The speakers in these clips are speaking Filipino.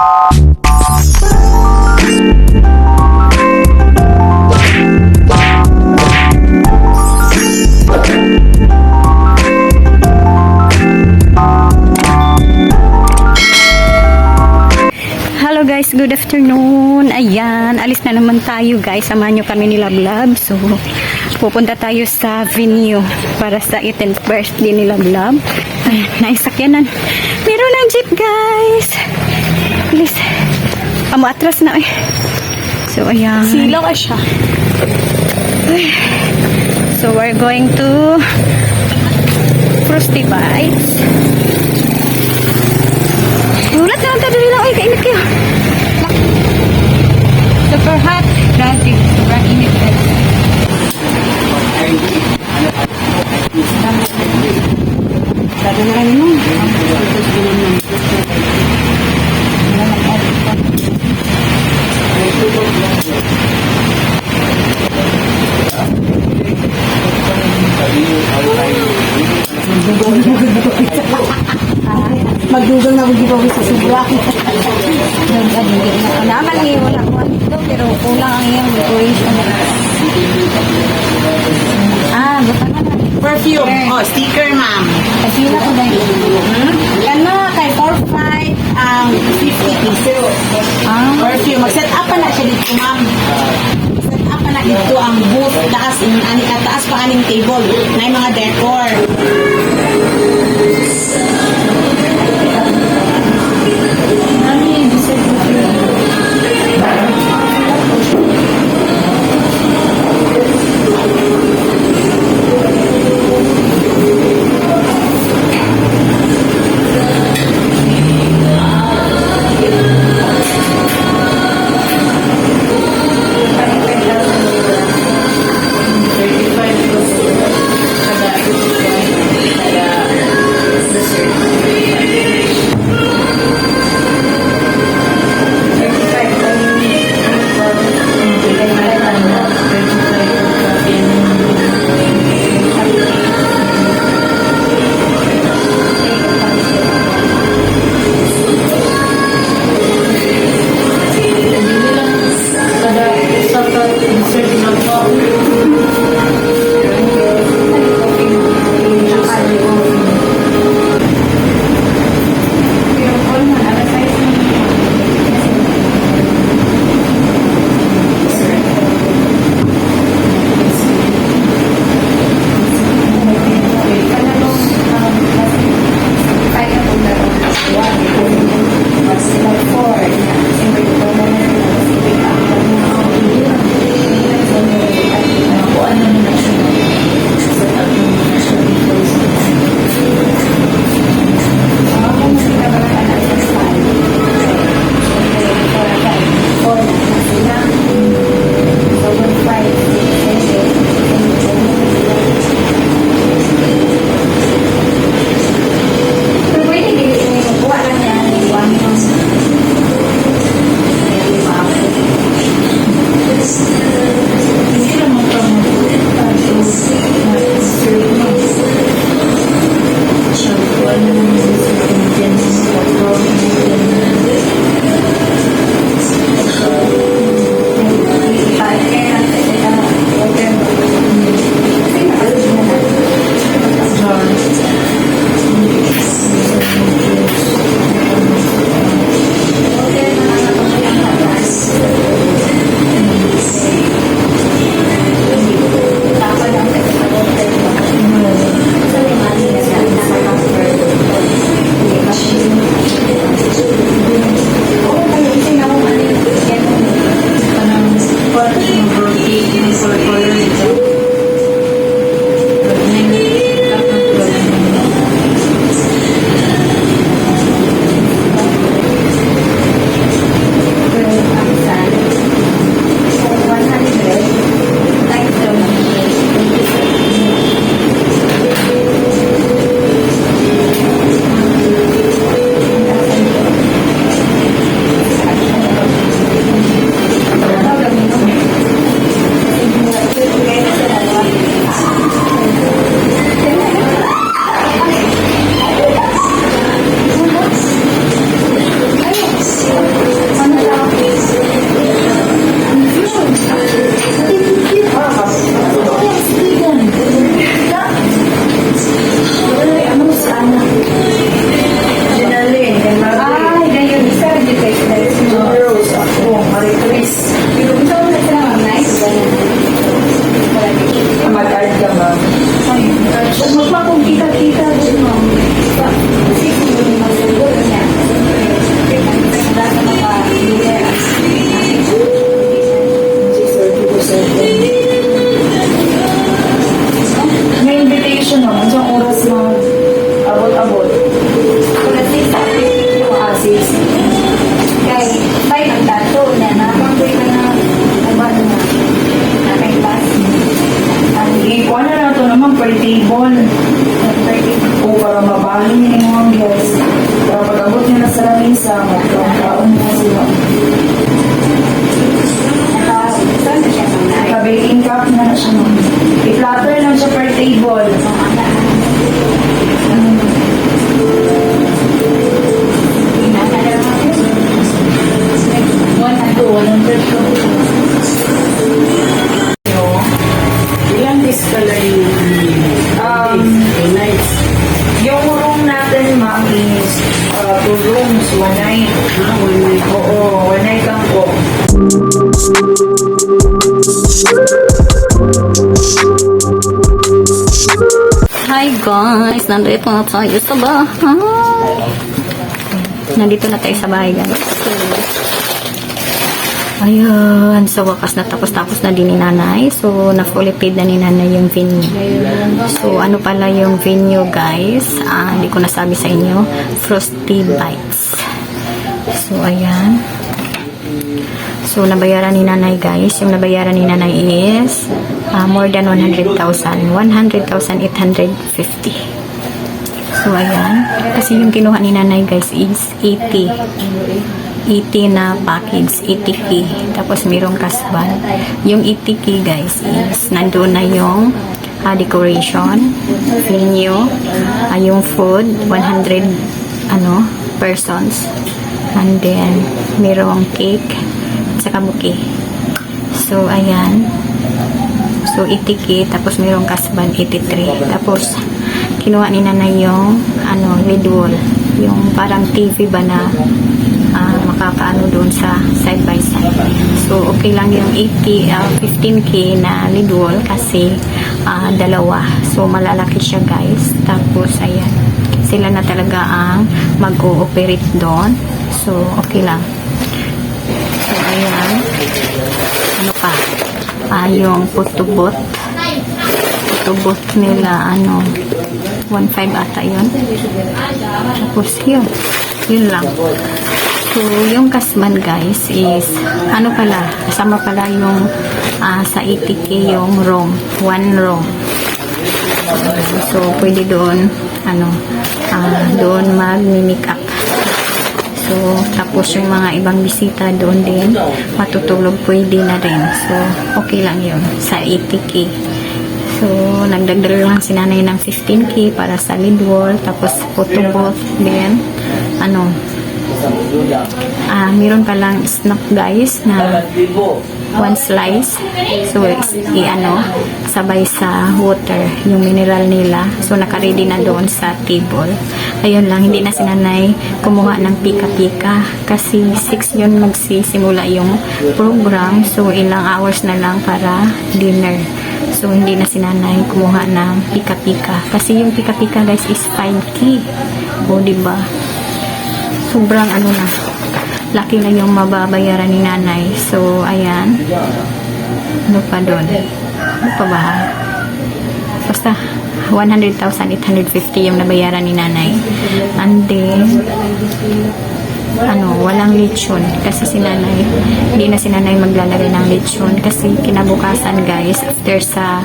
Hello guys, good afternoon. Ayan, alis na naman tayo guys. Samahan nyo kami ni Lablab. So, pupunta tayo sa venue para sa 18th birthday ni Lablab. Ayan, naisakyanan. Meron ng jeep guys. Please. Amo atras na eh. So, ayan. Silaw ka siya. Ay. So, we're going to Frosty Bites. Ulat na lang tayo lang. Ay, kainit kayo. Super hot. Grabe. Sobrang init guys. Sabi na rin mo. Magdugang na mag-ibawin sa subwa. Naman ngayon wala ko ito, pero kulang ang iyong decoration. Basta na. Perfume. Oh, sticker, ma'am. Kasi na ko dahil. Yan na, kay 4-5 ang 50 pesos. Perfume. Mag-set up pa na siya dito, ma'am. Set up pa na dito ang booth. Taas pa aning table. May mga decor. per table. O para mabahin niya yung mga guests. Para pag-abot niya na sa lamisa, magkaon na sila. Naka-baking cup na siya. I-platter lang siya per table. Ilang discolory nice. Yung room natin, ma'am, is 2 rooms, 1 night. One night. Oo, 1 night lang po. Hi guys, nandito na tayo sa bahay. Nandito na tayo sa bahay guys. Ayun, so wakas na tapos na din ni nanay. So na-fully paid na ni nanay yung venue. So ano pala yung venue guys? Hindi ko nasabi sa inyo. Frosty Bites. So ayan. So nabayaran ni nanay guys. Yung nabayaran ni nanay is more than 100,000. 100,850. So ayan. Kasi yung kinuha ni nanay guys is 80 na package, 80k. Tapos mayroong kasban. Yung 80k guys is nandoon na yung decoration, venue, yung food, 100 persons. And then mayroong cake, saka bouquet. So ayan. So 80k, tapos mayroong kasban 83. Tapos kinuha ni nanay yung lid wall, yung parang TV ba na makakaano doon sa side by side. So okay lang yung 15k na lid wall kasi dalawa. So malalaki siya guys. Tapos ayan, sila na talaga ang mag-ooperate doon. So okay lang. So ayan, ano pa, yung photobooth nila 1.5 ata yun. Tapos yun lang. So yung kasman guys is kasama pala yung sa 80k yung room, 1 room. So pwede doon doon mag-make up. So tapos yung mga ibang bisita doon din matutulog, pwede na rin. So okay lang yun sa 80k. So nagdagdag lang si nanay ng 15k para sa lid wall, tapos photo booth din meron pa lang snack guys na 1 slice. So sabay sa water yung mineral nila. So naka-ready na doon sa table. Ayun lang, hindi na si nanay kumuha ng pika-pika kasi 6 yun magsisimula yung program. So ilang hours na lang para dinner. So hindi na si nanay kumuha ng pika-pika kasi yung pika-pika guys is 5k. O diba, sobrang laki na yung mababayaran ni nanay. So ayan, ano pa doon, ano pa ba, basta 100,850 yung nabayaran ni nanay. And then walang lechon kasi si nanay, hindi na si nanay maglalagay ng lechon kasi kinabukasan guys, after sa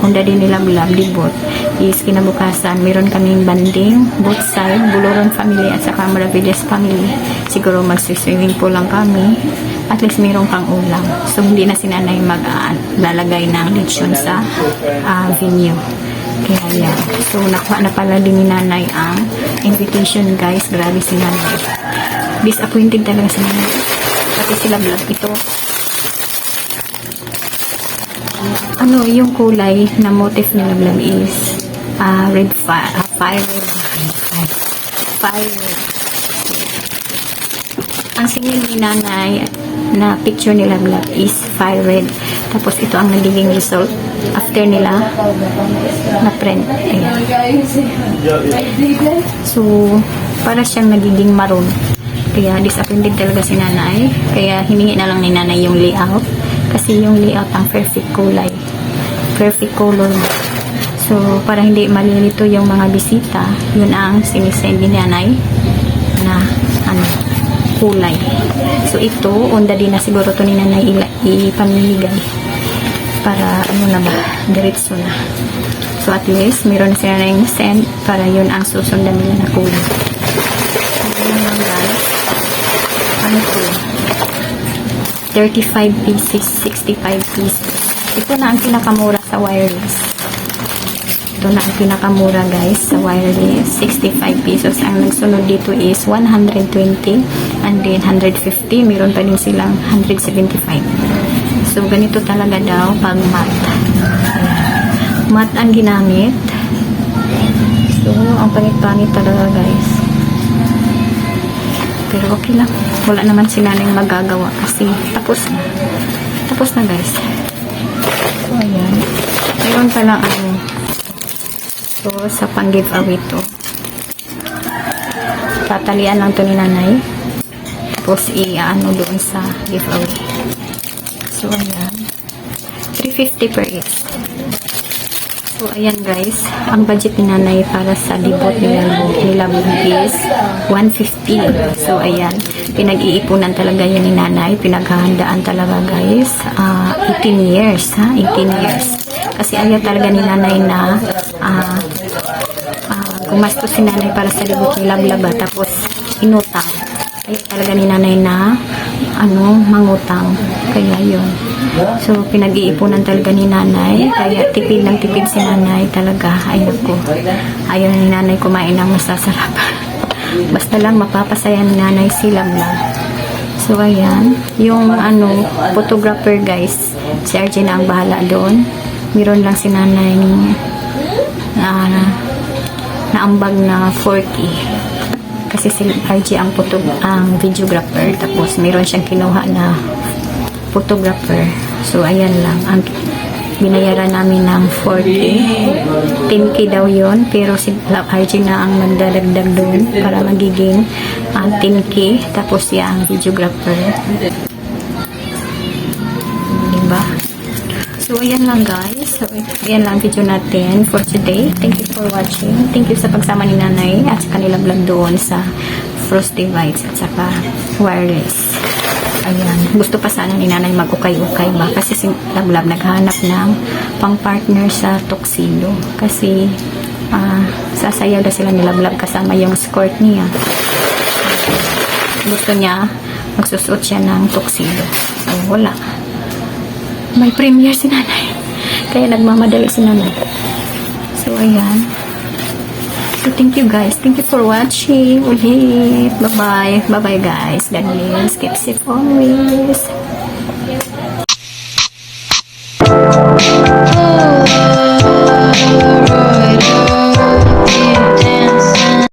Honda din nila Blab Dibot is kinabukasan meron kaming banding both side, Buloron family at saka Maravillas family. Siguro mag-swimming pool lang kami, at least meron pang ulam. So hindi na si nanay maglalagay ng lechon sa venue. Kaya yan. So nakuha na pala din ni nanay ang invitation guys. Grabe si nanay, disappointed talaga si nanay. Pati sila Blab ito, yung kulay na motif nila Blab is red fire red. Ang singil ni nanay na picture nila Blab is fire red. Tapos ito ang nagiging result after nila na print. Ayan. So para siyang nagiging maroon. Kaya disappointed talaga si nanay. Kaya hiningi na lang ni nanay yung layout. Kasi yung layout ang perfect kulay, perfect color. So para hindi malilito yung mga bisita, yun ang sinisend ni nanay na kulay. So ito, onda din na siguro to ni nanay ipamimigay. para ano na ba, diretso na. So at least meron na sila na yung scent para yun ang susundan nila na kulay. Ayan lang guys. Ano to? 35 pieces, 65 pieces. Ito na ang pinakamura sa wireless. Ito na ang pinakamura guys sa wireless. 65 pesos. Ang nagsunod dito is 120 and then 150. Meron pa din silang 175. So ganito talaga daw pag matte. Matte ang ginamit. So ang pangit-pangit talaga guys. Pero okay lang. Wala naman sila nang magagawa kasi tapos na. Tapos na guys. So ayan. Meron pa lang ano. So, sa pang-giveaway to. Tatalian lang to ni nanay. Tapos, i-ano doon sa giveaway. So, ayan. 350 per each. So, ayan guys. Ang budget ni nanay para sa libot nila is 150. So, ayan. Pinag-iipunan talaga yan ni nanay. Pinaghahandaan talaga guys. 18 years. 18 years. Kasi ayaw talaga ni nanay na gumastos si nanay para sa libot ni Lablaba tapos inutang. Ayaw talaga ni nanay na mangutang. Kaya yun. So, pinag-iipunan talaga ni nanay. Kaya tipid ng tipid si nanay talaga. Ayaw ko. Ayaw ni nanay kumain ng masasarap. Basta lang mapapasaya ni nanay si Lablab. So, ayan. Yung photographer guys, si RJ na ang bahala doon. Meron lang si nanay naambag na 40 kasi si RJ ang videographer tapos meron siyang kinuha na photographer. So ayan lang ang binayaran namin ng 40. 10k daw yon pero si RJ na ang nagdadagdag doon para magiging 10k tapos siya ang videographer. Diba? So, ayan lang guys. So, ayan lang video natin for today. Thank you for watching. Thank you sa pagsama ni nanay at sa kanilang vlog doon sa Frosty Bites at saka wireless. Ayan. Gusto pa sana ni nanay mag-ukay-ukay ba? Kasi si Lablab naghahanap ng pang-partner sa tuxedo. Kasi sasayaw na sila ni Lablab kasama yung skirt niya. Gusto niya magsusuot siya ng tuxedo. So, wala. May premiere si nanay. Kaya nagmamadali si nanay. So, ayan. So, thank you guys. Thank you for watching. Ulit. Bye-bye. Bye-bye guys. God bless. Keep safe always.